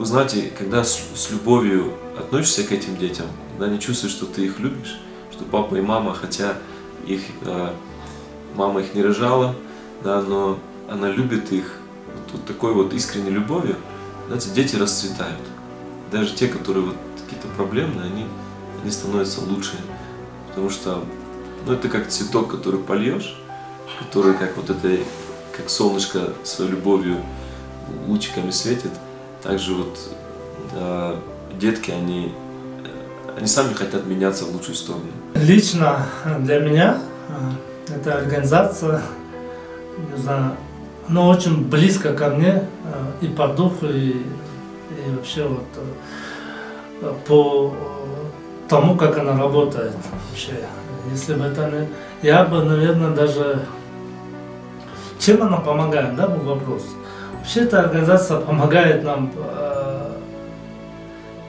вы знаете, когда с любовью относишься к этим детям, когда они чувствуют, что ты их любишь, что папа и мама, хотя их, мама их не рожала, да, но она любит их вот такой вот искренней любовью, знаете, дети расцветают. Даже те, которые вот какие-то проблемные, они становятся лучше. Потому что ну, это как цветок, который польешь, который как вот это, как солнышко своей любовью лучиками светит. Также вот детки, они сами хотят меняться в лучшую сторону. Лично для меня эта организация, не знаю, она очень близко ко мне и по духу, и вообще вот по тому, как она работает вообще. Если бы это не... Я бы, наверное, даже... Чем она помогает, да, был вопрос. Вообще эта организация помогает нам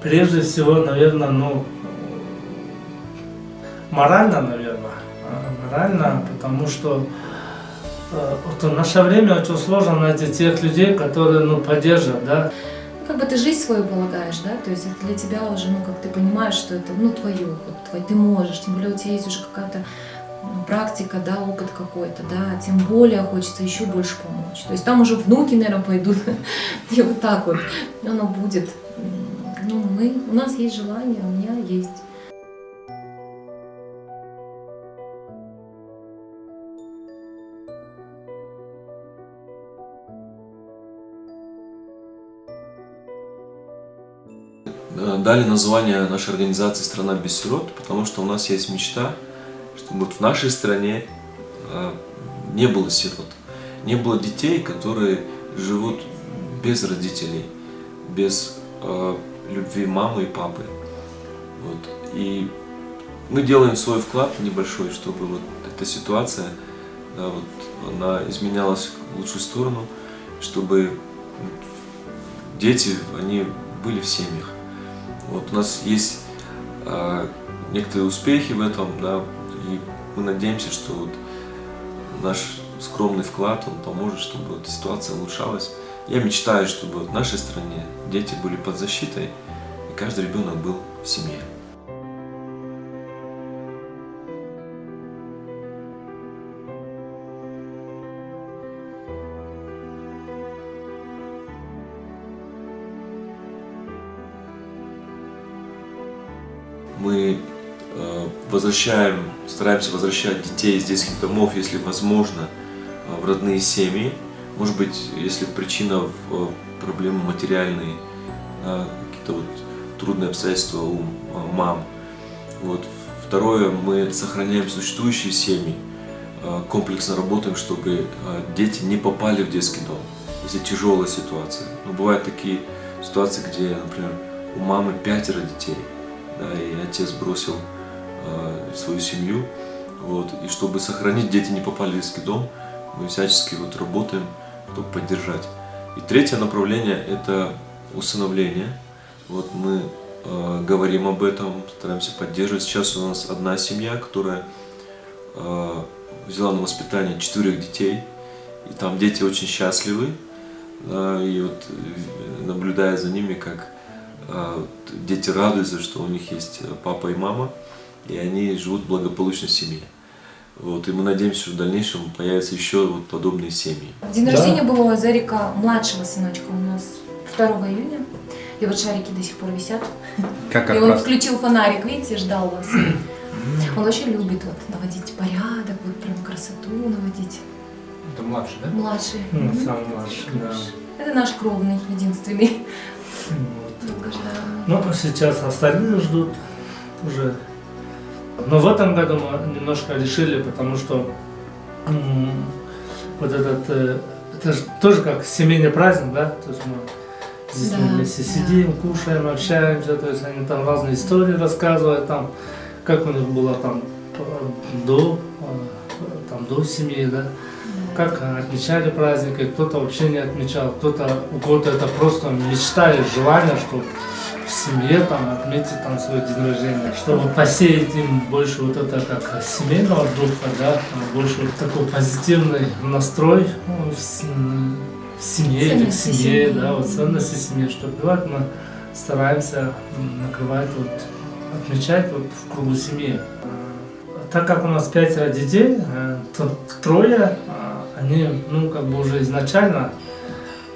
прежде всего, наверное, ну, морально, наверное. Морально, потому что вот в наше время очень сложно найти тех людей, которые, ну, поддержат, да. Как бы ты жизнь свою полагаешь, да, то есть это для тебя уже, ну, как ты понимаешь, что это, ну, твое, вот, ты можешь, тем более у тебя есть уже какая-то практика, да, опыт какой-то, да, тем более хочется еще больше помочь. То есть там уже внуки, наверное, пойдут, и вот так вот оно будет. Ну, у нас есть желание, у меня есть. Дали название нашей организации «Страна без сирот», потому что у нас есть мечта, чтобы вот в нашей стране не было сирот, не было детей, которые живут без родителей, без любви мамы и папы. Вот. И мы делаем свой вклад небольшой, чтобы вот эта ситуация, да, вот, она изменялась в лучшую сторону, чтобы дети, они были в семьях. Вот у нас есть некоторые успехи в этом, да, и мы надеемся, что вот наш скромный вклад, он поможет, чтобы эта ситуация улучшалась. Я мечтаю, чтобы в нашей стране дети были под защитой, и каждый ребенок был в семье. Мы стараемся возвращать детей из детских домов, если возможно, в родные семьи. Может быть, если причина в проблемы материальные, какие-то вот трудные обстоятельства у мам. Вот. Второе, мы сохраняем существующие семьи, комплексно работаем, чтобы дети не попали в детский дом, если тяжелая ситуация. Но бывают такие ситуации, где, например, у мамы 5 детей, да, и отец бросил свою семью, вот, и чтобы сохранить, дети не попали в детский дом, мы всячески вот работаем, чтобы поддержать. И третье направление – это усыновление. Вот мы говорим об этом, стараемся поддерживать. Сейчас у нас одна семья, которая взяла на воспитание 4 детей, и там дети очень счастливы, и вот наблюдая за ними, как дети радуются, что у них есть папа и мама, и они живут в благополучной семье. Вот, и мы надеемся, что в дальнейшем появятся еще вот подобные семьи. День рождения был у Азарика, младшего сыночка, у нас 2 июня. И вот шарики до сих пор висят. И он включил фонарик, видите, ждал вас. Он очень любит вот наводить порядок, вот прям красоту наводить. Это младший, да? Младший. Самый младший, да. Это наш кровный, единственный. Ну, сейчас остальные ждут уже. Но в этом году мы немножко решили, потому что вот это же тоже как семейный праздник, да? То есть мы с детьми вместе сидим, кушаем, общаемся, то есть они там разные истории рассказывают, там, как у них было там до семьи, да? Как отмечали праздники, кто-то вообще не отмечал, у кого-то это просто мечта и желание, чтобы в семье там отметить там свой день рождения, чтобы посеять им больше вот это как семейного духа, да, больше вот такой позитивный настрой в семье, или к семье, да, вот ценности семьи, что бывает, мы стараемся накрывать, вот, отмечать вот в кругу семьи. Так как у нас 5 детей, то 3, они, ну, как бы уже изначально,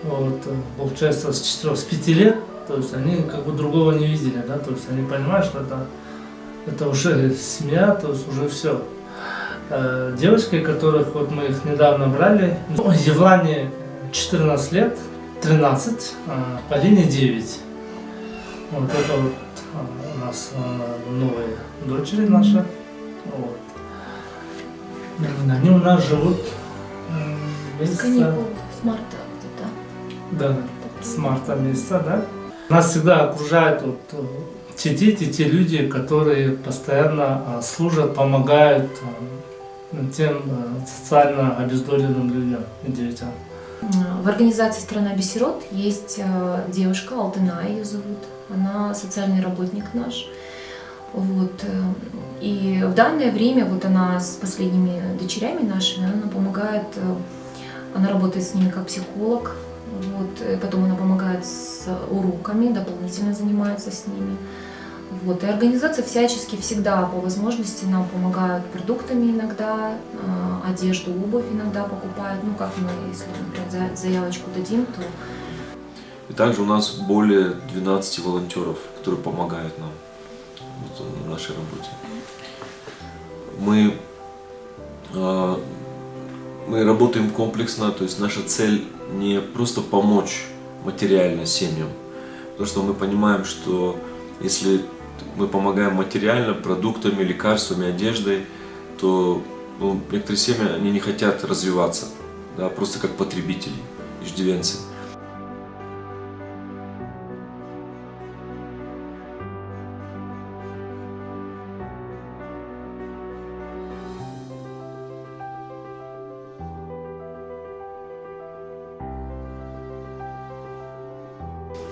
вот, получается, с 4-5 лет, то есть они как бы другого не видели, да, то есть они понимают, что это уже семья, то есть уже все. Девочки, которых вот мы их недавно брали, Евлане 14 лет, 13, Полине 9. Вот это вот у нас новые дочери наши. Вот. Они у нас живут С каникул, с марта где-то. Да, с марта месяца, да. Нас всегда окружают вот те дети, те люди, которые постоянно служат, помогают тем социально обездоленным людям и детям. В организации «Страна без сирот» есть девушка, Алтына ее зовут. Она социальный работник наш. Вот. И в данное время вот она с последними дочерями нашими, она помогает, она работает с ними как психолог. Вот. Потом она помогает с уроками, дополнительно занимается с ними. Вот. И организация всячески всегда по возможности нам помогает продуктами иногда, одежду, обувь иногда покупает. Ну как мы, если, например, заявочку дадим, то... И также у нас более 12 волонтеров, которые помогают нам вот, в нашей работе. Мы работаем комплексно, то есть наша цель не просто помочь материально семьям, потому что мы понимаем, что если мы помогаем материально, продуктами, лекарствами, одеждой, то некоторые семьи они не хотят развиваться, да, просто как потребители, иждивенцы.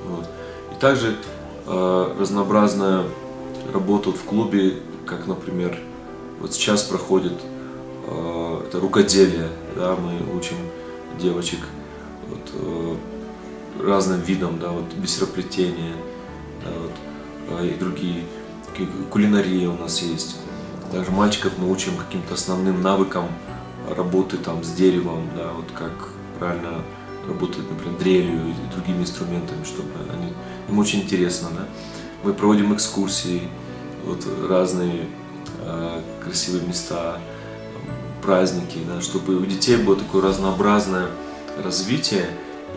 Вот. И также разнообразная работа в клубе, как, например, вот сейчас проходит это рукоделие, да, мы учим девочек вот, разным видам, да, вот бисероплетения, да, вот, и другие, кулинария у нас есть. Также мальчиков мы учим каким-то основным навыкам работы там с деревом, да, вот как правильно работать, например, дрелью и другими инструментами, чтобы им очень интересно, да. Мы проводим экскурсии, вот, разные красивые места, праздники, да, чтобы у детей было такое разнообразное развитие,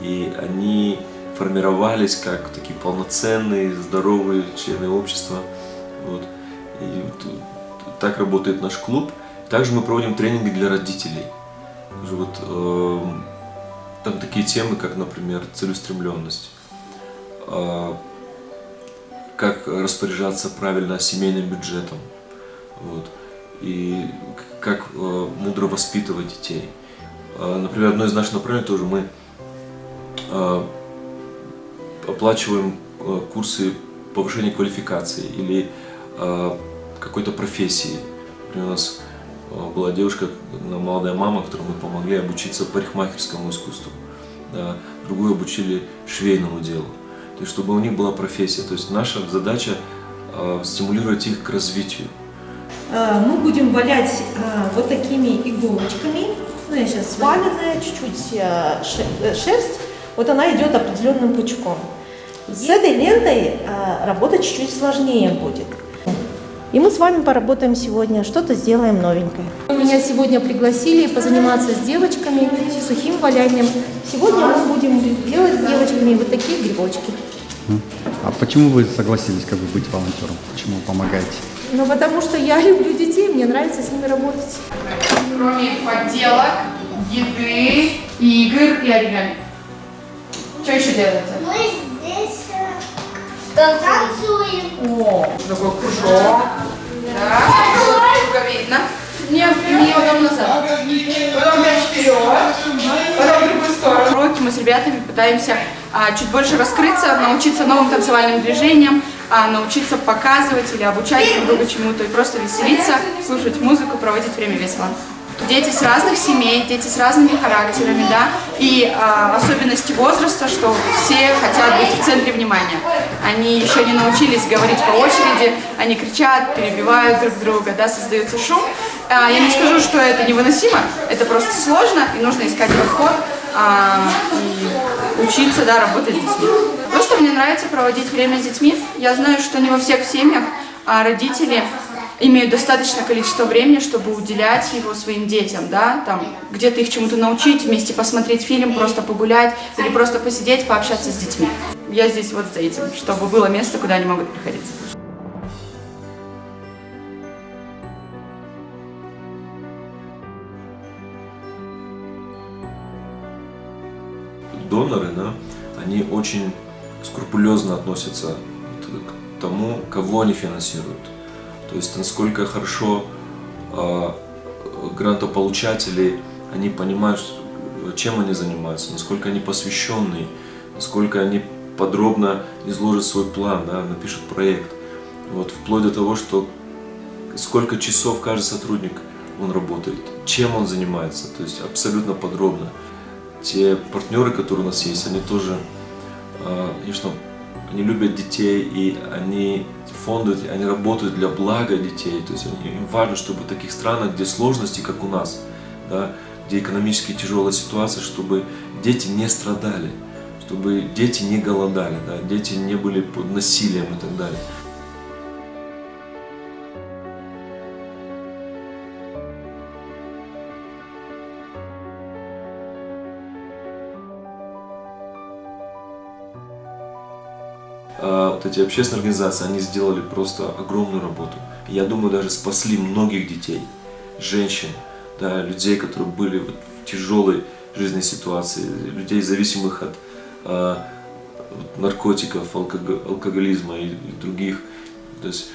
и они формировались как такие полноценные, здоровые члены общества. Вот. И вот, так работает наш клуб. Также мы проводим тренинги для родителей. Вот, там такие темы, как, например, целеустремленность, как распоряжаться правильно семейным бюджетом, вот, и как мудро воспитывать детей. Например, одно из наших направлений тоже мы оплачиваем курсы повышения квалификации или какой-то профессии. Например, у нас была девушка, молодая мама, которой мы помогли обучиться парикмахерскому искусству, да, другую обучили швейному делу, то есть чтобы у них была профессия. То есть наша задача стимулировать их к развитию. Мы будем валять вот такими иголочками, ну я сейчас сваленная, чуть-чуть шерсть, вот она идет определенным пучком. С этой лентой работать чуть-чуть сложнее будет. И мы с вами поработаем сегодня, что-то сделаем новенькое. Меня сегодня пригласили позаниматься с девочками сухим валянием. Сегодня мы будем делать с девочками вот такие грибочки. А почему вы согласились как бы быть волонтером? Почему вы помогаете? Ну, потому что я люблю детей, мне нравится с ними работать. Кроме поделок, еды, игр и оригами. Что еще делаете? Мы здесь танцуем. О, такой кружок. Да, кружок видно. Не потом назад. Потом опять вперед. Потом в другую сторону. Уроки мы с ребятами пытаемся чуть больше раскрыться, научиться новым танцевальным движениям, научиться показывать или обучать друг друга чему-то и просто веселиться, слушать музыку, проводить время весело. дети с разных семей, дети с разными характерами, да, и особенности возраста, что все хотят быть в центре внимания. Они еще не научились говорить по очереди, они кричат, перебивают друг друга, да, создается шум. Я не скажу, что это невыносимо, это просто сложно, и нужно искать подход и учиться, да, работать с детьми. Просто мне нравится проводить время с детьми. Я знаю, что не во всех семьях родители имеют достаточное количество времени, чтобы уделять его своим детям, да, там, где-то их чему-то научить, вместе посмотреть фильм, просто погулять или просто посидеть, пообщаться с детьми. Я здесь вот за этим, чтобы было место, куда они могут приходить. Доноры, да, они очень скрупулезно относятся к тому, кого они финансируют. То есть насколько хорошо грантополучатели, они понимают, чем они занимаются, насколько они посвященные, насколько они подробно изложат свой план, да, напишут проект. Вот, вплоть до того, что сколько часов каждый сотрудник он работает, чем он занимается, то есть абсолютно подробно. Те партнеры, которые у нас есть, они тоже, конечно, они любят детей, и они фонды, они работают для блага детей. То есть им важно, чтобы в таких странах, где сложности, как у нас, да, где экономически тяжелая ситуация, чтобы дети не страдали, чтобы дети не голодали, да, дети не были под насилием и так далее. Вот эти общественные организации, они сделали просто огромную работу. Я думаю, даже спасли многих детей, женщин, да, людей, которые были вот в тяжелой жизненной ситуации, людей, зависимых от наркотиков, алкоголизма и других, то есть,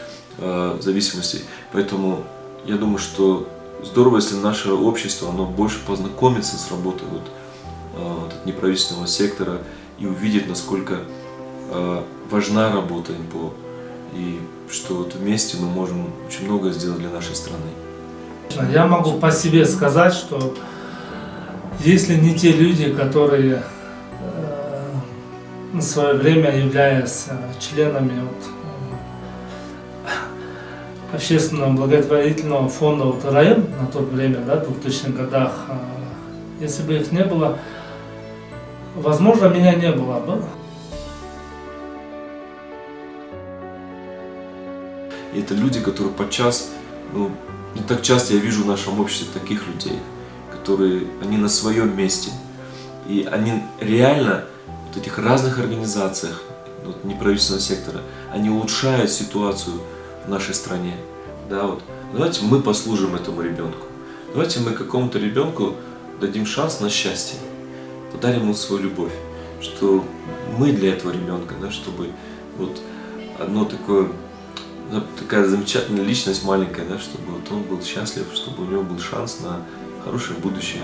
зависимостей. Поэтому я думаю, что здорово, если наше общество, оно больше познакомится с работой вот неправительственного сектора и увидит, насколько важна работа НПО, и что вот вместе мы можем очень много сделать для нашей страны. Я могу по себе сказать, что если не те люди, которые на свое время являясь членами общественного благотворительного фонда РАЭМ на то время, да, в 2000-х годах, если бы их не было, возможно, меня не было бы. И это люди, которые подчас, не так часто я вижу в нашем обществе таких людей, которые, они на своем месте. И они реально в этих разных организациях, вот, неправительственного сектора, они улучшают ситуацию в нашей стране. Да, вот. Давайте мы послужим этому ребенку. Давайте мы какому-то ребенку дадим шанс на счастье, подарим ему свою любовь, что мы для этого ребенка, да, чтобы вот одно такая замечательная личность маленькая, да, чтобы вот он был счастлив, чтобы у него был шанс на хорошее будущее.